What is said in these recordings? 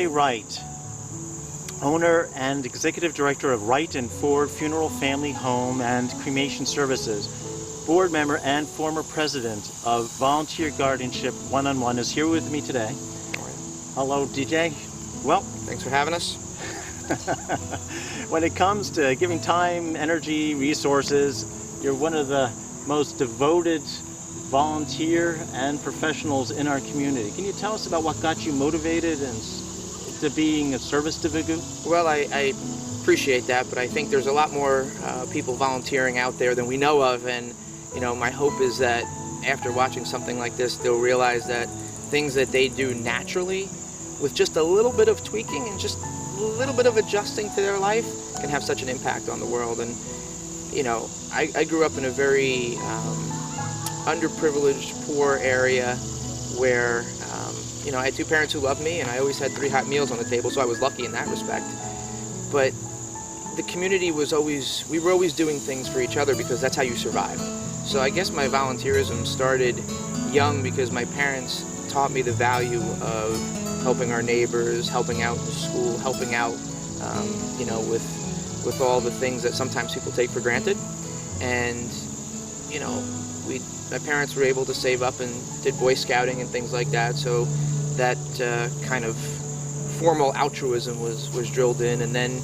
Wright, owner and executive director of Wright and Ford Funeral, Family, Home, and Cremation Services, board member and former president of Volunteer Guardianship One-on-One, is here with me today. Hello, DJ. Well, thanks for having us. When it comes to giving time, energy, resources, you're one of the most devoted volunteer and professionals in our community. Can you tell us about what got you motivated and to being of service to Vigou? Well, I appreciate that, but I think there's a lot more people volunteering out there than we know of, and my hope is that after watching something like this, they'll realize that things that they do naturally, with just a little bit of tweaking and just a little bit of adjusting to their life, can have such an impact on the world. And I grew up in a very underprivileged, poor area where I had two parents who loved me, and I always had 3 hot meals on the table, so I was lucky in that respect. But the community we were always doing things for each other because that's how you survive. So I guess my volunteerism started young because my parents taught me the value of helping our neighbors, helping out in school, helping out, with all the things that sometimes people take for granted. And, my parents were able to save up and did Boy Scouting and things like that. So that kind of formal altruism was drilled in. And then,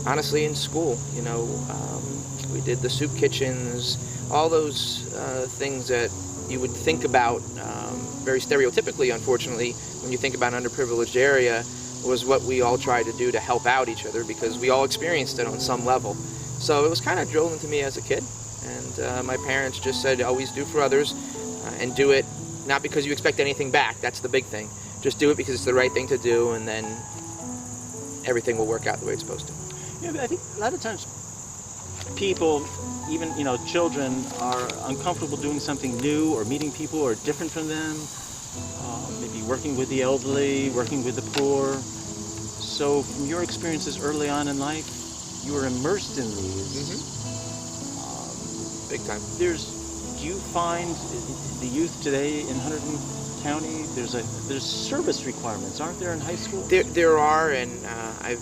honestly, in school, we did the soup kitchens, all those things that you would think about very stereotypically, unfortunately, when you think about an underprivileged area, was what we all tried to do to help out each other because we all experienced it on some level. So it was kind of drilled into me as a kid, and my parents just said, always do for others, and do it not because you expect anything back. That's the big thing. Just do it because it's the right thing to do, and then everything will work out the way it's supposed to. Yeah, I think a lot of times people, even children, are uncomfortable doing something new or meeting people who are different from them, maybe working with the elderly, working with the poor. So from your experiences early on in life, you were immersed in these. Big time. Do you find the youth today in Hunterdon County, there's service requirements, aren't there, in high school? There are, and I've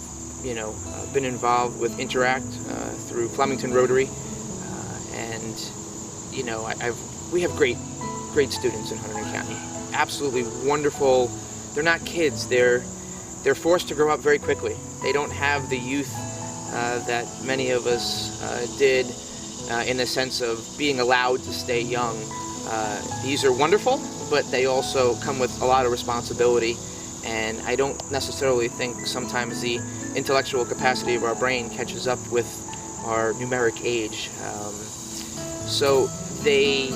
been involved with Interact through Flemington Rotary, and we have great students in Hunterdon County. Absolutely wonderful. They're not kids. They're forced to grow up very quickly. They don't have the youth that many of us did in the sense of being allowed to stay young. These are wonderful, but they also come with a lot of responsibility, and I don't necessarily think sometimes the intellectual capacity of our brain catches up with our numeric age. So the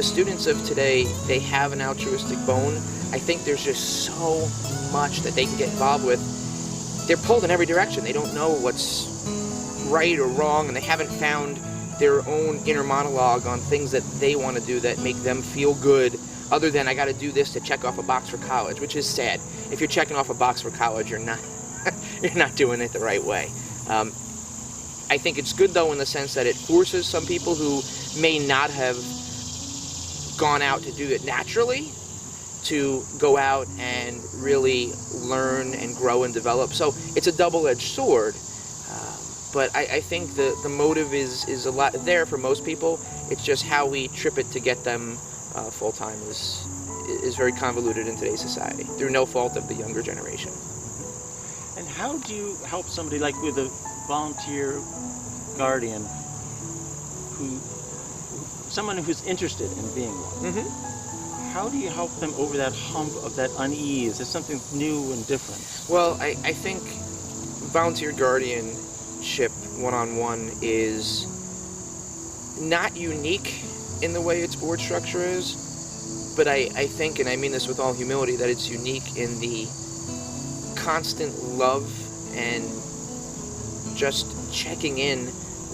students of today, they have an altruistic bone. I think there's just so much that they can get involved with. They're pulled in every direction. They don't know what's right or wrong, and they haven't found their own inner monologue on things that they want to do that make them feel good, other than I got to do this to check off a box for college, which is sad. If you're checking off a box for college, you're not you're not doing it the right way. I think it's good, though, in the sense that it forces some people who may not have gone out to do it naturally to go out and really learn and grow and develop. So it's a double-edged sword. But I think the motive is a lot there for most people. It's just how we trip it to get them full-time is very convoluted in today's society, through no fault of the younger generation. And how do you help somebody like with a volunteer guardian, someone who's interested in being one? Mm-hmm. How do you help them over that hump of that unease? It's something new and different. Well, I think volunteer guardianship one-on-one is not unique in the way its board structure is, but I think, and I mean this with all humility, that it's unique in the constant love and just checking in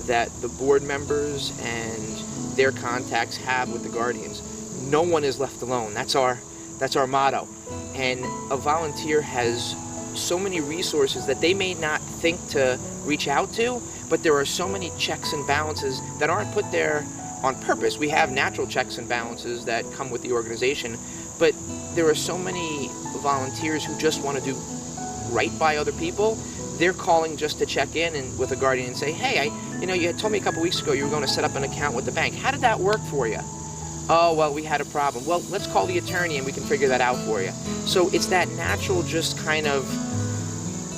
that the board members and their contacts have with the guardians. No one is left alone. That's our motto. And a volunteer has so many resources that they may not think to reach out to, but there are so many checks and balances that aren't put there on purpose. We have natural checks and balances that come with the organization, but there are so many volunteers who just want to do right by other people, they're calling just to check in and with a guardian and say, hey, you had told me a couple weeks ago you were going to set up an account with the bank. How did that work for you? Oh, well, we had a problem. Well, let's call the attorney and we can figure that out for you. So it's that natural, just kind of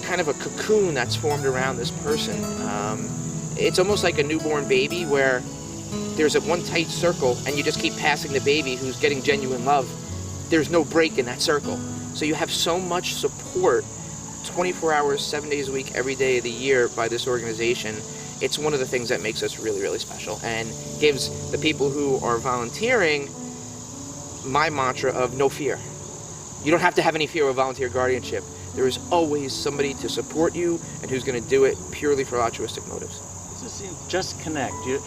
a cocoon that's formed around this person. It's almost like a newborn baby where there's a one tight circle and you just keep passing the baby who's getting genuine love. There's no break in that circle. So you have so much support 24 hours, 7 days a week, every day of the year by this organization. It's one of the things that makes us really, really special and gives the people who are volunteering my mantra of no fear. You don't have to have any fear of volunteer guardianship. There is always somebody to support you and who's going to do it purely for altruistic motives. Just connect. You're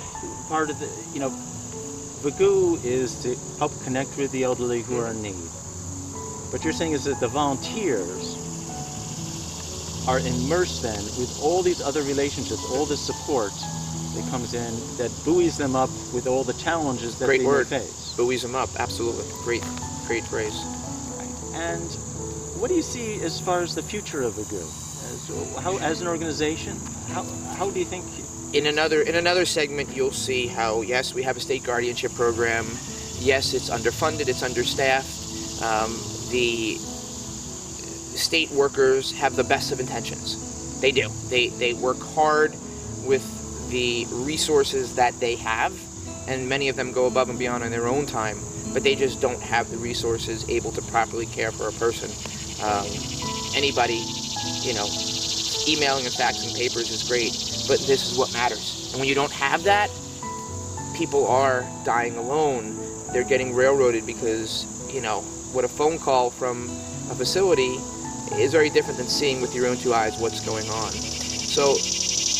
part of the, VGU is to help connect with the elderly who are in need. What you're saying is that the volunteers are immersed then with all these other relationships, all this support that comes in, that buoys them up with all the challenges that Great they word. may face. Buoys them up, absolutely. Great phrase. Right. And what do you see as far as the future of VGU? As an organization, how do you think? In another segment, you'll see how, yes, we have a state guardianship program. Yes, it's underfunded, it's understaffed. The state workers have the best of intentions. They do. They work hard with the resources that they have, and many of them go above and beyond in their own time, but they just don't have the resources able to properly care for a person. Anybody, emailing and faxing papers is great, but this is what matters. And when you don't have that, people are dying alone. They're getting railroaded because, what a phone call from a facility is very different than seeing with your own two eyes what's going on. So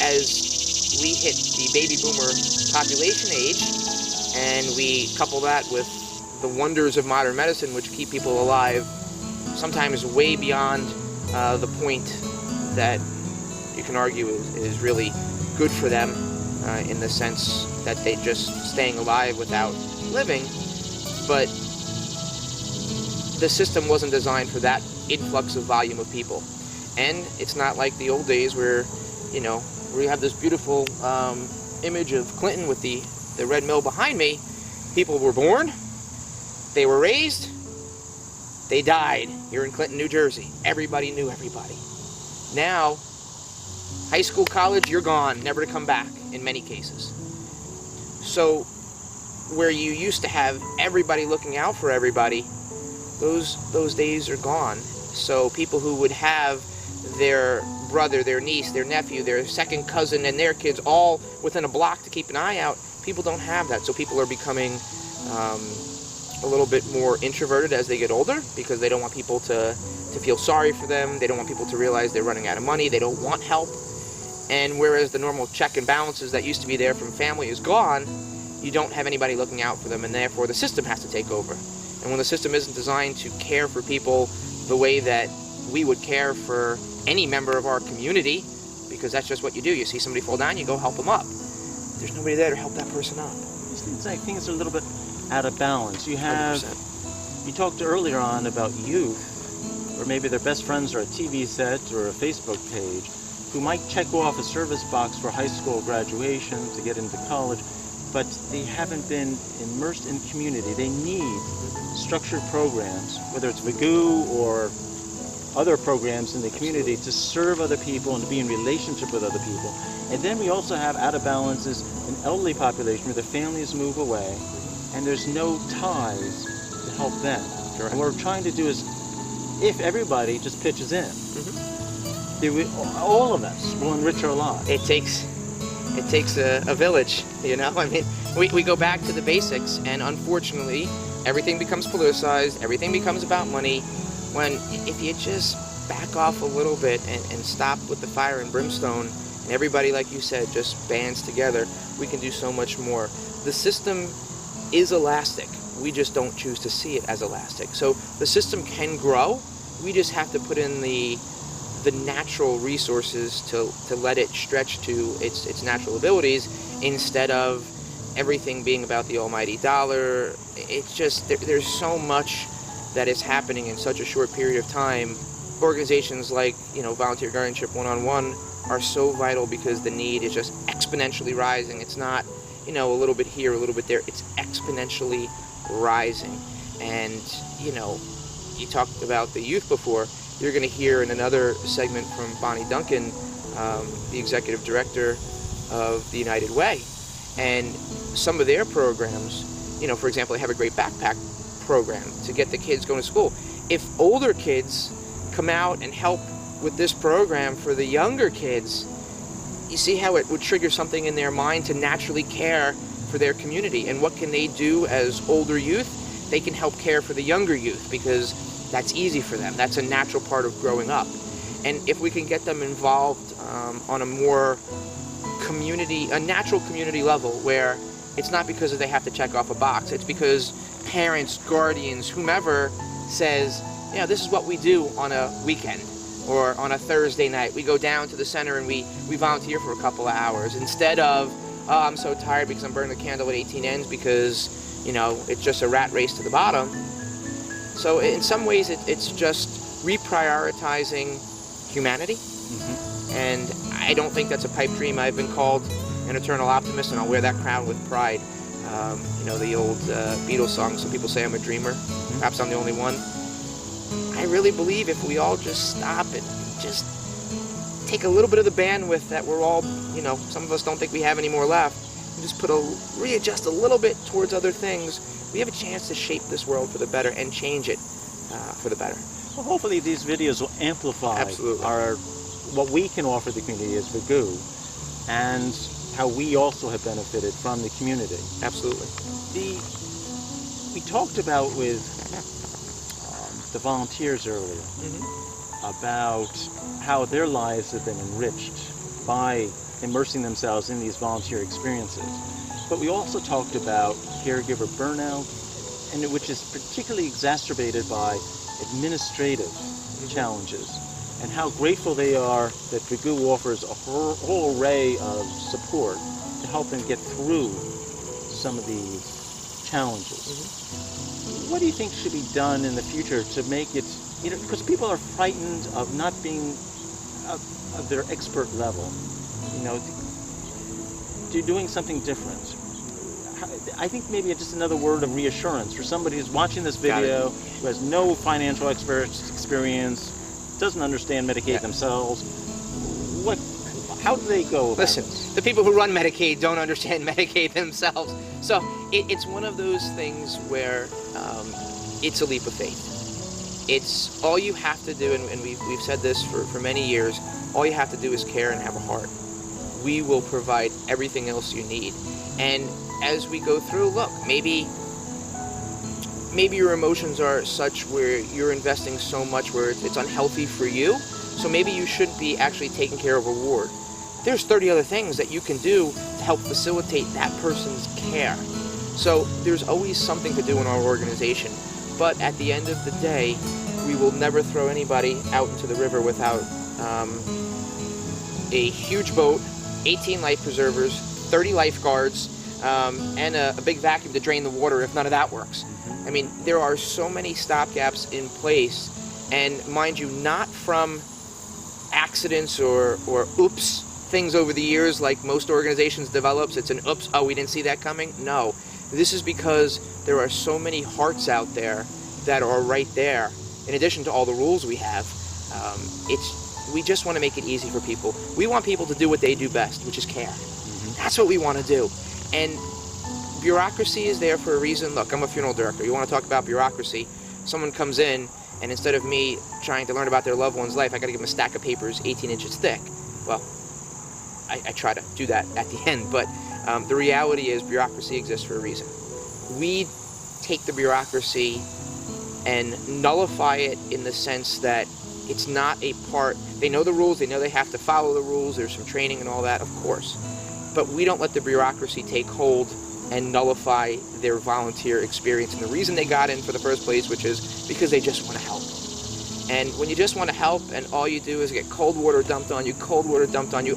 as we hit the baby boomer population age, and we couple that with the wonders of modern medicine, which keep people alive sometimes way beyond the point that you can argue is really good for them in the sense that they're just staying alive without living, but the system wasn't designed for that influx of volume of people. And it's not like the old days where, we have this beautiful image of Clinton with the red mill behind me. People were born, they were raised, they died here in Clinton, New Jersey. Everybody knew everybody. Now, high school, college, you're gone, never to come back in many cases. So where you used to have everybody looking out for everybody, those days are gone. So people who would have their brother, their niece, their nephew, their second cousin, and their kids all within a block to keep an eye out, people don't have that. So people are becoming a little bit more introverted as they get older because they don't want people to feel sorry for them. They don't want people to realize they're running out of money. They don't want help. And whereas the normal check and balances that used to be there from family is gone, you don't have anybody looking out for them, and therefore the system has to take over. And when the system isn't designed to care for people the way that we would care for any member of our community, because that's just what you do. You see somebody fall down, you go help them up. There's nobody there to help that person up. It seems like things are a little bit out of balance. You 100%. You talked earlier on about youth, or maybe their best friends are a TV set or a Facebook page, who might check off a service box for high school graduation to get into college, but they haven't been immersed in community. They need structured programs, whether it's VGU or other programs in the community, to serve other people and to be in relationship with other people. And then we also have out of balances an elderly population where the families move away and there's no ties to help them. Correct. And what we're trying to do is, if everybody just pitches in, all of us will enrich our lives. It takes a village, I mean, we go back to the basics, and unfortunately everything becomes politicized, everything becomes about money, when if you just back off a little bit and stop with the fire and brimstone, and everybody, like you said, just bands together, we can do so much more. The system is elastic. We just don't choose to see it as elastic. So the system can grow. We just have to put in the natural resources to let it stretch to its natural abilities, instead of everything being about the almighty dollar. It's just, there's so much that is happening in such a short period of time organizations like, Volunteer Guardianship One-on-One are so vital because the need is just exponentially rising. It's not, a little bit here, a little bit there. It's exponentially rising. And, you talked about the youth before. You're going to hear in another segment from Bonnie Duncan, the executive director of the United Way. And some of their programs, for example, they have a great backpack program to get the kids going to school. If older kids come out and help with this program for the younger kids, you see how it would trigger something in their mind to naturally care for their community. And what can they do as older youth? They can help care for the younger youth because that's easy for them. That's a natural part of growing up. And if we can get them involved on a more a natural community level where it's not because they have to check off a box, it's because parents, guardians, whomever says, this is what we do on a weekend or on a Thursday night. We go down to the center and we volunteer for a couple of hours instead of, I'm so tired because I'm burning the candle at 18 ends because, it's just a rat race to the bottom. So in some ways it's just reprioritizing humanity. And I don't think that's a pipe dream. I've been called an eternal optimist, and I'll wear that crown with pride. The old Beatles song, some people say I'm a dreamer. Perhaps I'm the only one. I really believe if we all just stop and just take a little bit of the bandwidth that we're all, some of us don't think we have any more left, and just readjust a little bit towards other things, we have a chance to shape this world for the better and change it for the better. Well, hopefully these videos will amplify what we can offer the community as Vigoo, and how we also have benefited from the community. Absolutely. We talked about with the volunteers earlier about how their lives have been enriched by immersing themselves in these volunteer experiences. But we also talked about caregiver burnout, and which is particularly exacerbated by administrative challenges, and how grateful they are that Vigoo offers a whole array of support to help them get through some of these challenges. What do you think should be done in the future to make it, because people are frightened of not being of their expert level, doing something different? I think maybe just another word of reassurance for somebody who's watching this video, who has no financial experience, doesn't understand Medicaid themselves. How do they go about this? The people who run Medicaid don't understand Medicaid themselves. So it's one of those things where it's a leap of faith. It's all you have to do, and we've said this for many years, all you have to do is care and have a heart. We will provide everything else you need. And as we go through, look, maybe your emotions are such where you're investing so much where it's unhealthy for you, so maybe you should be actually taking care of a ward. There's 30 other things that you can do to help facilitate that person's care. So there's always something to do in our organization, but at the end of the day, we will never throw anybody out into the river without a huge boat, 18 life preservers, 30 lifeguards, and a big vacuum to drain the water if none of that works. I mean, there are so many stopgaps in place, and mind you, not from accidents or oops things over the years like most organizations develops. It's an oops, oh, we didn't see that coming. No, this is because there are so many hearts out there that are right there. In addition to all the rules we have, we just want to make it easy for people. We want people to do what they do best, which is care. That's what we want to do. And bureaucracy is there for a reason. Look, I'm a funeral director. You want to talk about bureaucracy? Someone comes in, and instead of me trying to learn about their loved one's life, I got to give them a stack of papers 18 inches thick. Well, I try to do that at the end, but the reality is bureaucracy exists for a reason. We take the bureaucracy and nullify it in the sense that it's not a part. They know the rules, they know they have to follow the rules, there's some training and all that, of course. But we don't let the bureaucracy take hold and nullify their volunteer experience and the reason they got in for the first place, which is because they just want to help. And when you just want to help and all you do is get cold water dumped on you,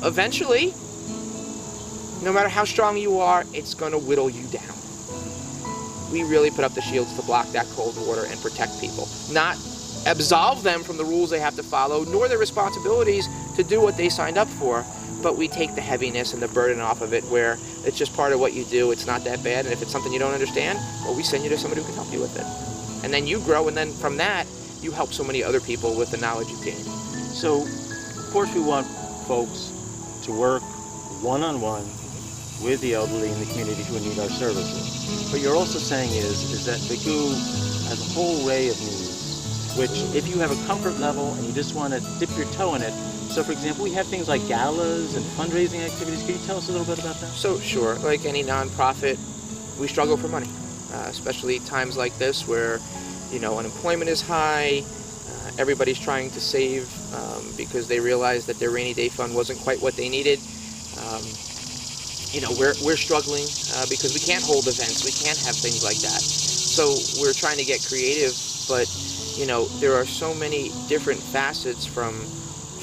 eventually, no matter how strong you are, it's going to whittle you down. We really put up the shields to block that cold water and protect people. Not absolve them from the rules they have to follow, nor their responsibilities to do what they signed up for. But we take the heaviness and the burden off of it, where it's just part of what you do. It's not that bad, and if it's something you don't understand, well, we send you to somebody who can help you with it. And then you grow, and then from that, you help so many other people with the knowledge you've gained. So, of course, we want folks to work one-on-one with the elderly in the community who need our services. What you're also saying is that Biku has a whole array of needs, which if you have a comfort level and you just want to dip your toe in it, so for example, we have things like galas and fundraising activities. Can you tell us a little bit about that? So sure, like any nonprofit, we struggle for money, especially times like this where, unemployment is high, everybody's trying to save because they realized that their rainy day fund wasn't quite what they needed. We're struggling because we can't hold events, we can't have things like that. So we're trying to get creative, but there are so many different facets, from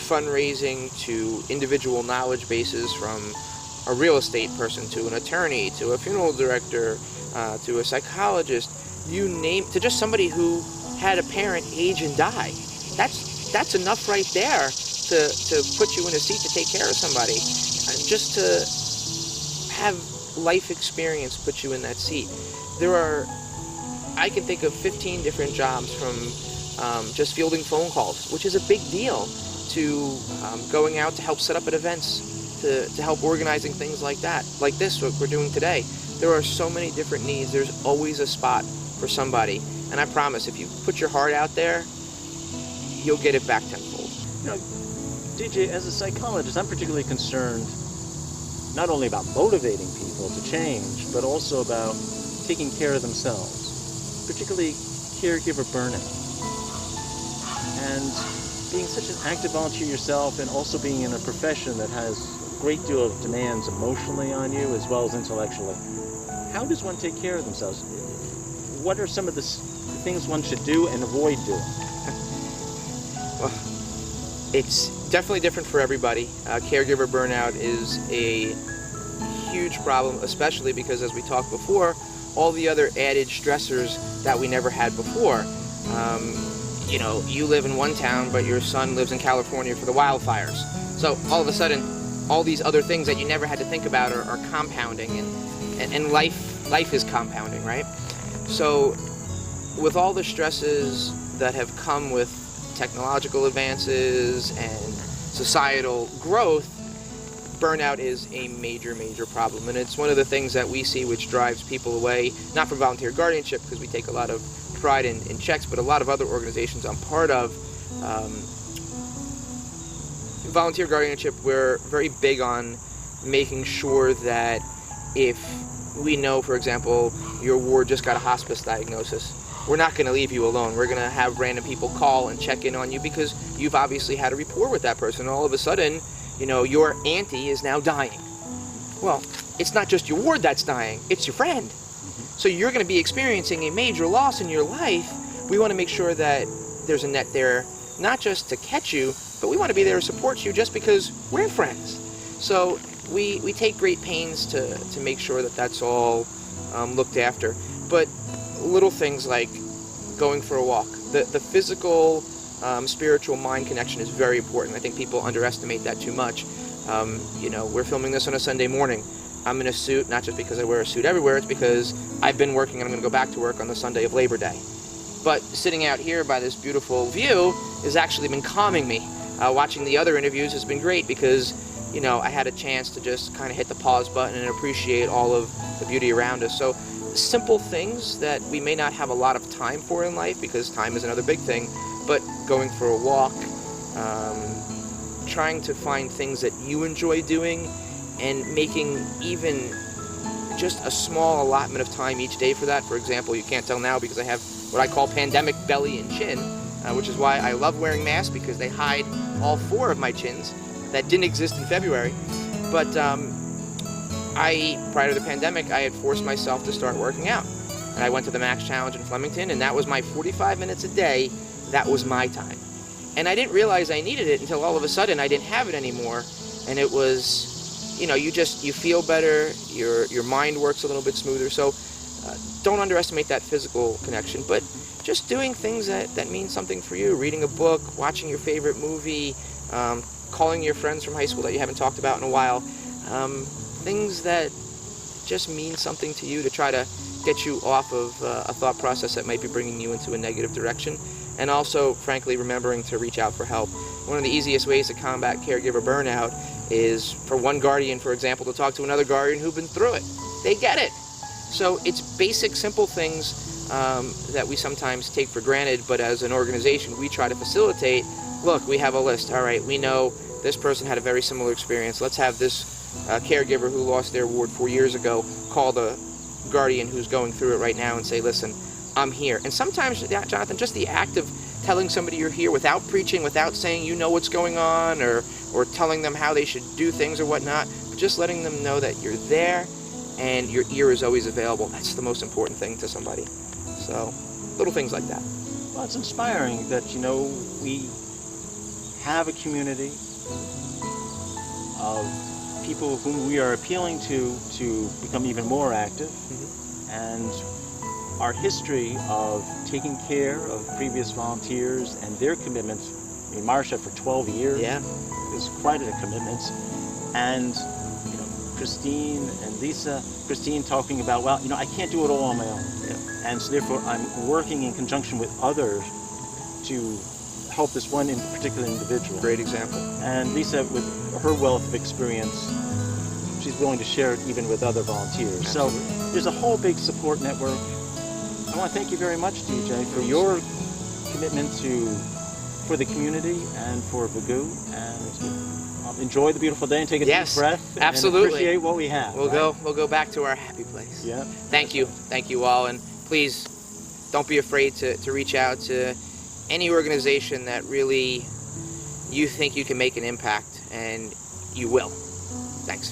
fundraising to individual knowledge bases, from a real estate person to an attorney to a funeral director to a psychologist, you name, to just somebody who had a parent age and die. That's enough right there to put you in a seat to take care of somebody. Just to have life experience put you in that seat. I can think of 15 different jobs, from just fielding phone calls, which is a big deal, to going out to help set up at events, to help organizing things like that, like this, what we're doing today. There are so many different needs. There's always a spot for somebody. And I promise, if you put your heart out there, you'll get it back tenfold. DJ, as a psychologist, I'm particularly concerned not only about motivating people to change, but also about taking care of themselves, particularly caregiver burnout. And being such an active volunteer yourself, and also being in a profession that has a great deal of demands emotionally on you as well as intellectually, how does one take care of themselves? What are some of the things one should do and avoid doing? Well, it's definitely different for everybody. Caregiver burnout is a huge problem, especially because, as we talked before, all the other added stressors that we never had before. You live in one town, but your son lives in California for the wildfires. So all of a sudden, all these other things that you never had to think about are compounding, and life is compounding, right? So with all the stresses that have come with technological advances and societal growth, burnout is a major, major problem. And it's one of the things that we see which drives people away, not from volunteer guardianship, because we take a lot of pride in checks, but a lot of other organizations I'm part of. Volunteer guardianship, we're very big on making sure that if we know, for example, your ward just got a hospice diagnosis, we're not going to leave you alone. We're going to have random people call and check in on you because you've obviously had a rapport with that person. And all of a sudden, your auntie is now dying. Well, it's not just your ward that's dying, it's your friend. So you're going to be experiencing a major loss in your life. We want to make sure that there's a net there, not just to catch you, but we want to be there to support you just because we're friends. So we take great pains to make sure that that's all looked after. But little things like going for a walk, the physical, spiritual mind connection is very important. I think people underestimate that too much. We're filming this on a Sunday morning. I'm in a suit, not just because I wear a suit everywhere, it's because I've been working and I'm going to go back to work on the Sunday of Labor Day. But sitting out here by this beautiful view has actually been calming me. Watching the other interviews has been great because, I had a chance to just kind of hit the pause button and appreciate all of the beauty around us. So simple things that we may not have a lot of time for in life, because time is another big thing, but going for a walk, trying to find things that you enjoy doing, and making even just a small allotment of time each day for that. For example, you can't tell now because I have what I call pandemic belly and chin, which is why I love wearing masks, because they hide all 4 of my chins that didn't exist in February. But prior to the pandemic, I had forced myself to start working out. And I went to the Max Challenge in Flemington, and that was my 45 minutes a day. That was my time. And I didn't realize I needed it until all of a sudden I didn't have it anymore. And it was, you feel better, your mind works a little bit smoother. So don't underestimate that physical connection. But just doing things that mean something for you. Reading a book, watching your favorite movie, calling your friends from high school that you haven't talked about in a while. Things that just mean something to you to try to get you off of a thought process that might be bringing you into a negative direction. And also, frankly, remembering to reach out for help. One of the easiest ways to combat caregiver burnout is for one guardian, for example, to talk to another guardian who's been through it. They get it. So it's basic, simple things that we sometimes take for granted, but as an organization, we try to facilitate. Look, we have a list. All right, we know this person had a very similar experience. Let's have this caregiver who lost their ward 4 years ago call the guardian who's going through it right now and say, listen, I'm here. And sometimes, Jonathan, just the act of telling somebody you're here without preaching, without saying you know what's going on, or telling them how they should do things or whatnot, but just letting them know that you're there and your ear is always available. That's the most important thing to somebody. So, little things like that. Well, it's inspiring that, we have a community of people whom we are appealing to become even more active. And our history of taking care of previous volunteers and their commitments. I mean, Marsha for 12 years is quite a commitment. And, Christine and Lisa, Christine talking about, well, I can't do it all on my own. And so therefore I'm working in conjunction with others to help this one in particular individual. Great example. And Lisa, with her wealth of experience, she's willing to share it even with other volunteers. Absolutely. So there's a whole big support network. I want to thank you very much, DJ, for your commitment for the community and for Vagoo. And enjoy the beautiful day and take a deep breath. Absolutely. And appreciate what we have. We'll go back to our happy place. Yeah. Thank you all, and please don't be afraid to reach out to any organization that really you think you can make an impact, and you will. Thanks.